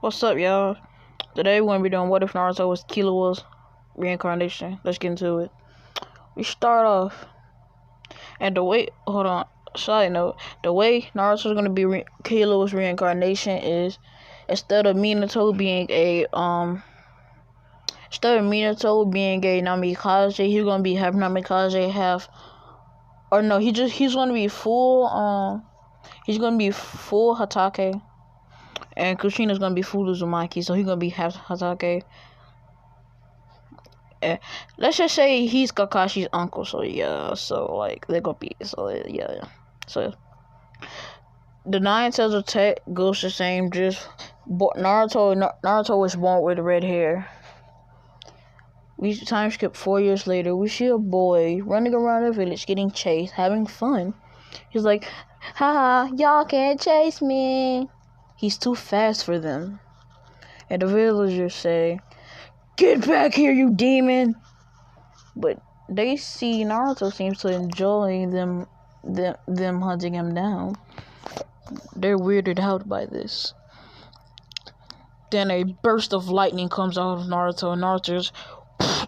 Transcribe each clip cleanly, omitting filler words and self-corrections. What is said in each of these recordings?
What's up, y'all? Today we're gonna be doing what if Naruto was Killua's reincarnation. Let's get into it. We start off, and hold on. Side note: the way Naruto's gonna be Killua's reincarnation is instead of Minato being a Namikaze, he's gonna be half Namikaze, half, or no, he's gonna be full Hatake. And Kushina's gonna be full Uzumaki, so he's gonna be half Hatake. Let's just say he's Kakashi's uncle, so yeah, so like they're gonna be, so yeah. So the 9 cells of tech goes the same, just Naruto was born with red hair. We time skip 4 years later. We see a boy running around the village getting chased, having fun. He's like, haha, y'all can't chase me. He's too fast for them. And the villagers say, get back here, you demon! But they see Naruto seems to enjoy them hunting him down. They're weirded out by this. Then a burst of lightning comes out of Naruto, and Naruto just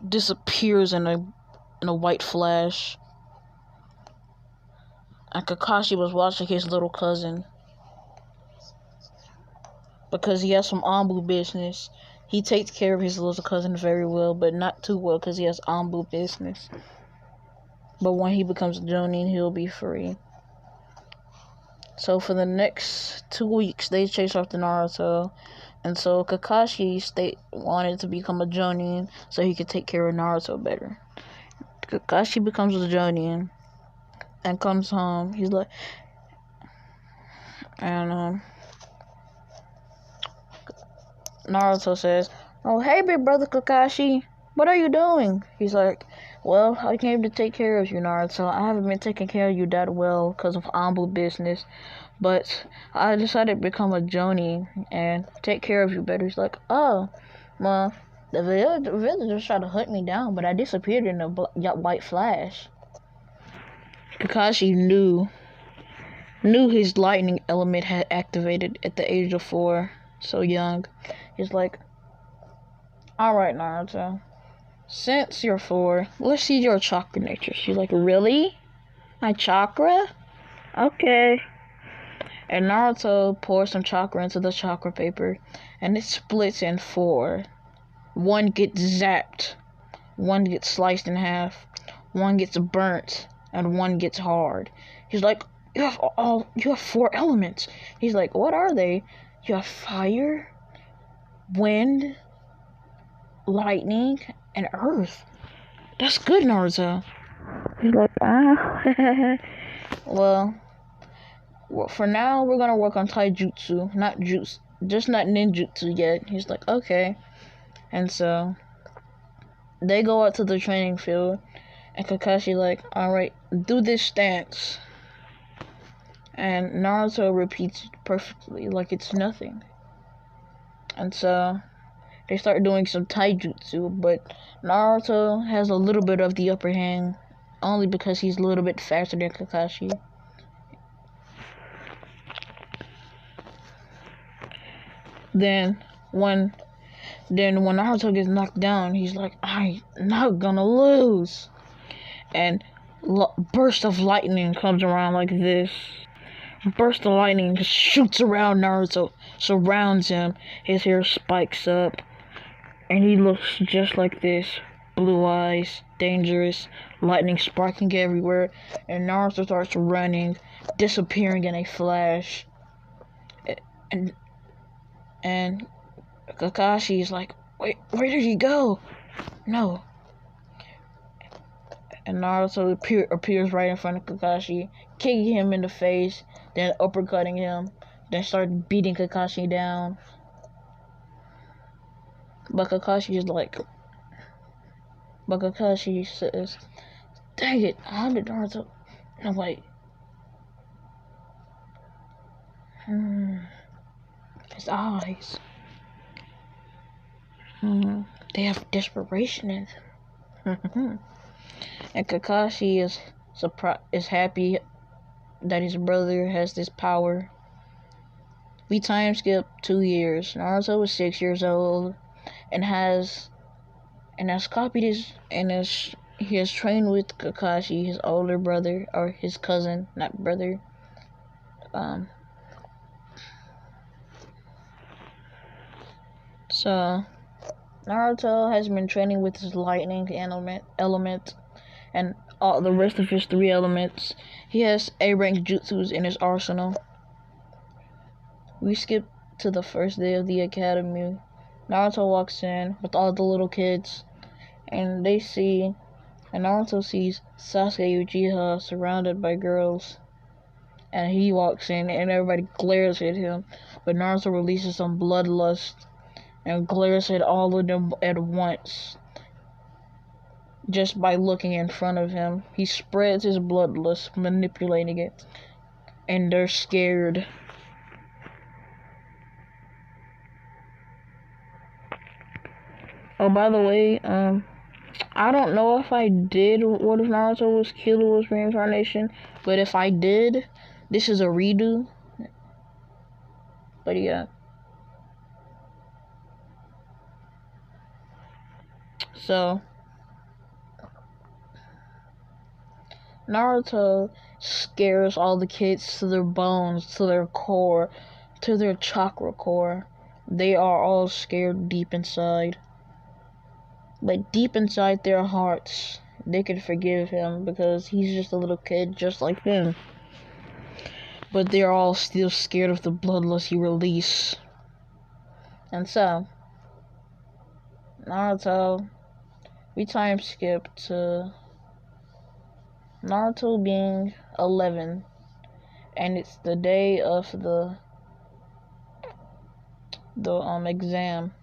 disappears in a white flash. And Kakashi was watching his little cousin because he has some Anbu business. He takes care of his little cousin very well, but not too well because he has Anbu business. But when he becomes a Jonin, he'll be free. So for the next 2 weeks, they chase after Naruto. And so Kakashi wanted to become a Jonin so he could take care of Naruto better. Kakashi becomes a Jonin and comes home. He's like, and Naruto says, oh, hey, big brother Kakashi, what are you doing? He's like, well, I came to take care of you, Naruto. I haven't been taking care of you that well because of Anbu business, but I decided to become a Jonin and take care of you better. He's like, oh, well, the villagers tried to hunt me down, but I disappeared in a white flash. Kakashi knew his lightning element had activated at the age of 4, so young. He's like, alright, Naruto, since you're 4, let's see your chakra nature. She's like, really? My chakra? Okay. And Naruto pours some chakra into the chakra paper, and it splits in 4. One gets zapped, one gets sliced in half, one gets burnt, and one gets hard. He's like, you have 4 elements. He's like, what are they? You have fire, wind, lightning, and earth. That's good, Naruto. He's like, well, for now, we're gonna work on taijutsu, not ninjutsu yet. He's like, okay. And so they go out to the training field, and Kakashi like, alright, do this stance. And Naruto repeats it perfectly, like it's nothing. And so they start doing some taijutsu, but Naruto has a little bit of the upper hand, only because he's a little bit faster than Kakashi. Then when Naruto gets knocked down, he's like, I'm not gonna lose. And burst of lightning comes around like this. Burst of lightning just shoots around Naruto, surrounds him. His hair spikes up, and he looks just like this. Blue eyes, dangerous, lightning sparking everywhere, and Naruto starts running, disappearing in a flash. And Kakashi is like, wait, where did he go? No. And Naruto appears right in front of Kakashi, kicking him in the face, then uppercutting him, then start beating Kakashi down. But Kakashi says, dang it, how did Naruto... No, wait. His eyes. They have desperation in them. And Kakashi is happy that his brother has this power. We time skip 2 years. Naruto was 6 years old and has copied he has trained with Kakashi, his older brother, or his cousin, not brother. So Naruto has been training with his lightning element and all the rest of his 3 elements. He has A-rank jutsus in his arsenal. We skip to the first day of the academy. Naruto walks in with all the little kids, and Naruto sees Sasuke Uchiha surrounded by girls. And he walks in, and everybody glares at him, but Naruto releases some bloodlust and glares at all of them at once. Just by looking in front of him, he spreads his bloodlust, manipulating it, and they're scared. Oh, by the way, I don't know if I did what if Naruto was Killua's reincarnation, but if I did, this is a redo. But yeah. So Naruto scares all the kids to their bones, to their core, to their chakra core. They are all scared deep inside. But deep inside their hearts, they can forgive him because he's just a little kid just like them. But they're all still scared of the bloodlust he released. And so, Naruto, we time skip to Naruto being 11, and it's the day of the exam.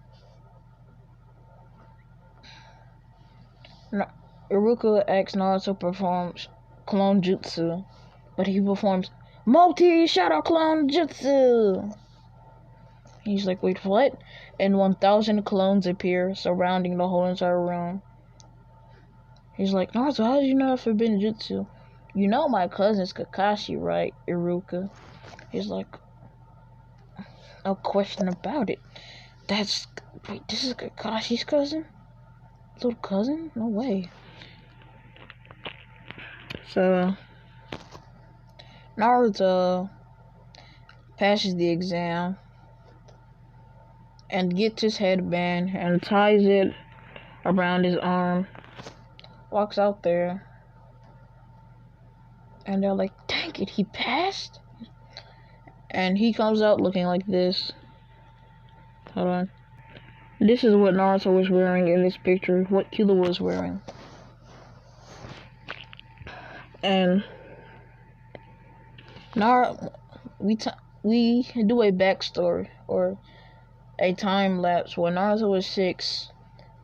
Iruka asks Naruto performs clone jutsu, but he performs multi-shadow clone jutsu. He's like, wait, what? And 1,000 clones appear, surrounding the whole entire room. He's like, Naruto, how did you know forbidden jutsu? You know my cousin's Kakashi, right, Iruka? He's like, no question about it. Wait, this is Kakashi's cousin? Little cousin? No way. So, Naruto passes the exam and gets his headband and ties it around his arm. Walks out there, and they're like, dang it, he passed? And he comes out looking like this. Hold on. This is what Naruto was wearing in this picture, what Killua was wearing. And we do a backstory, or a time lapse. When Naruto was 6,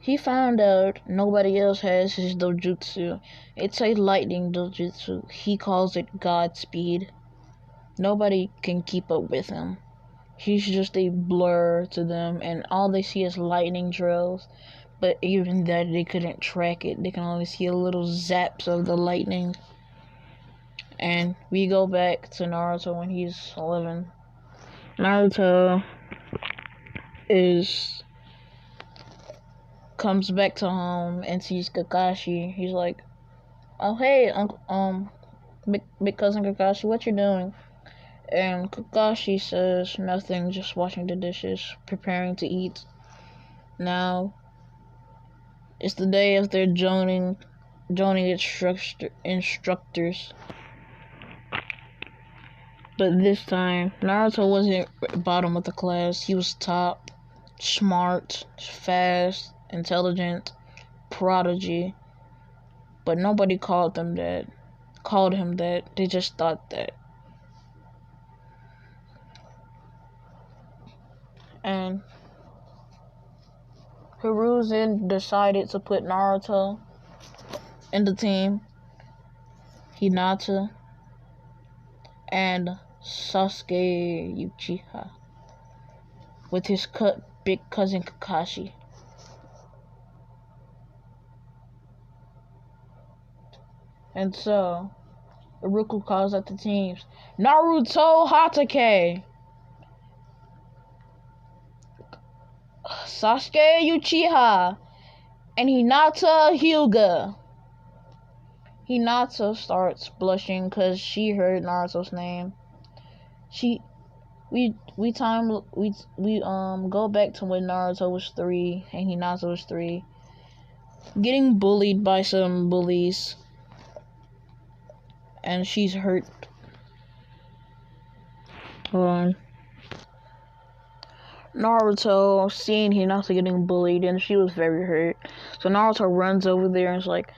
he found out nobody else has his dojutsu. It's a lightning dojutsu. He calls it Godspeed. Nobody can keep up with him. He's just a blur to them, and all they see is lightning drills. But even that, they couldn't track it. They can only see a little zaps of the lightning. And we go back to Naruto when he's 11. Naruto comes back to home and sees Kakashi. He's like, oh hey, big cousin Kakashi, what you doing? And Kakashi says nothing, just washing the dishes, preparing to eat. Now it's the day of their joining instructors. But this time, Naruto wasn't bottom of the class. He was top, smart, fast, intelligent, prodigy. But nobody called him that. They just thought that. And Hiruzen decided to put Naruto in the team. Hinata and Sasuke Uchiha with his big cousin Kakashi. And so, Iruka calls out the teams. Naruto Hatake! Sasuke Uchiha and Hinata Hyuga. Hinata starts blushing because she heard Naruto's name. We go back to when Naruto was 3 and Hinata was 3, getting bullied by some bullies, and she's hurt. Naruto seeing Hinata getting bullied, and she was very hurt. So Naruto runs over there and is like,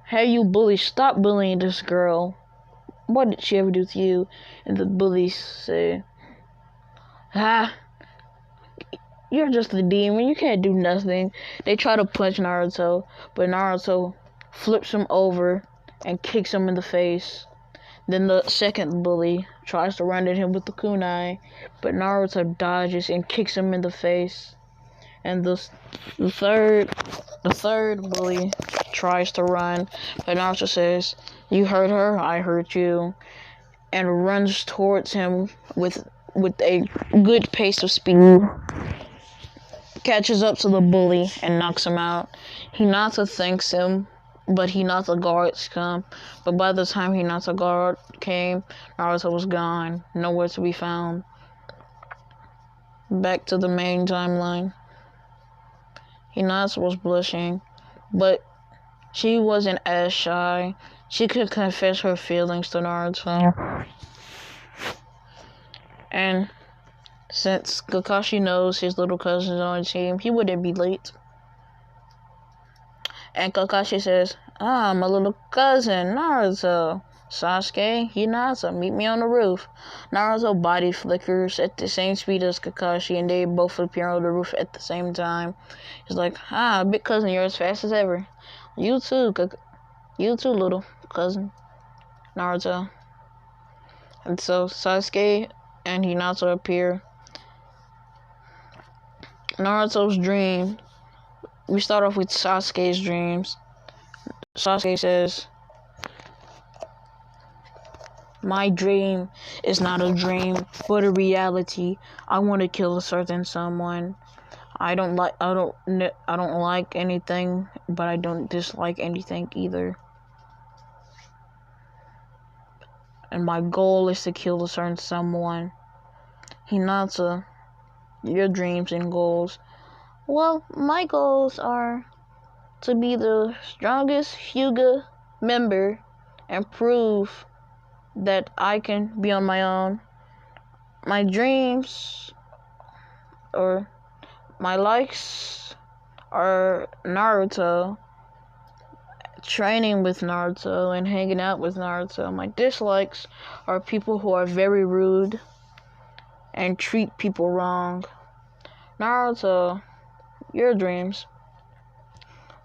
"Hey, you bully, stop bullying this girl. What did she ever do to you?" And the bullies say, "You're just a demon. You can't do nothing." They try to punch Naruto, but Naruto flips him over and kicks him in the face. Then the second bully tries to run at him with the kunai, but Naruto dodges and kicks him in the face. And the third bully tries to run, but Naruto says, "You hurt her, I hurt you," and runs towards him with a good pace of speed. Catches up to the bully and knocks him out. Hinata thanks him, but Hinata guards come. But by the time Hinata guard came, Naruto was gone, nowhere to be found. Back to the main timeline. Hinata was blushing, but she wasn't as shy. She could confess her feelings to Naruto. And since Kakashi knows his little cousin's on the team, he wouldn't be late. And Kakashi says, "My little cousin, Naruto. Sasuke, Hinata, meet me on the roof." Naruto body flickers at the same speed as Kakashi, and they both appear on the roof at the same time. He's like, "Big cousin, you're as fast as ever." You too, little cousin, Naruto." And so Sasuke and Hinata appear. Naruto's dream. We start off with Sasuke's dreams. Sasuke says, "My dream is not a dream, but a reality. I want to kill a certain someone. I don't like anything, but I don't dislike anything either. And my goal is to kill a certain someone." Hinata, your dreams and goals. Well, my goals are to be the strongest Hyuga member and prove that I can be on my own. My dreams or my likes are Naruto, training with Naruto and hanging out with Naruto. My dislikes are people who are very rude and treat people wrong. Naruto, your dreams.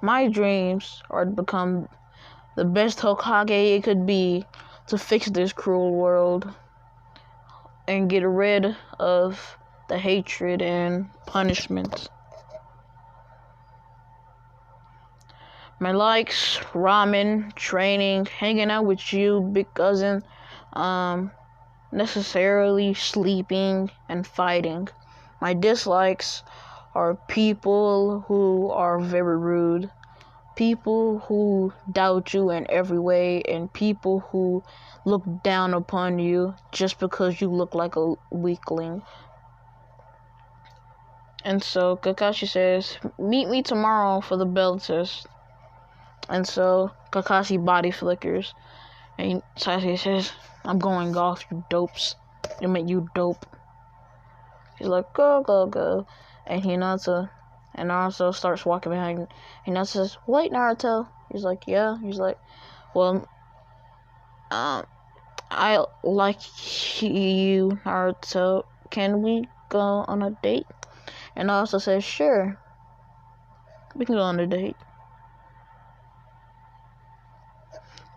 My dreams are to become the best Hokage it could be to fix this cruel world and get rid of the hatred and punishment. My likes, ramen, training, hanging out with you, big cousin, necessarily sleeping and fighting. My dislikes are people who are very rude, people who doubt you in every way, and people who look down upon you just because you look like a weakling. And so Kakashi says, "Meet me tomorrow for the bell test." And so Kakashi body flickers, and Sasuke says, "I'm going off, you dopes. It make you dope." He's like, "Go, go, go." And Hinata and Naruto starts walking behind. Hinata says, "Wait, Naruto." He's like, "Yeah." He's like, "Well, I like you, Naruto. Can we go on a date?" And Naruto says, "Sure. We can go on a date."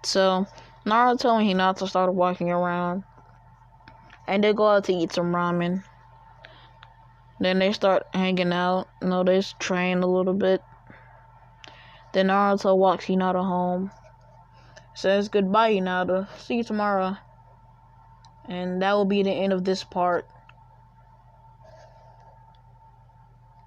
So Naruto and Hinata started walking around, and they go out to eat some ramen. Then they start hanging out. They train a little bit. Then Naruto walks Hinata home. Says, "Goodbye, Hinata. See you tomorrow." And that will be the end of this part.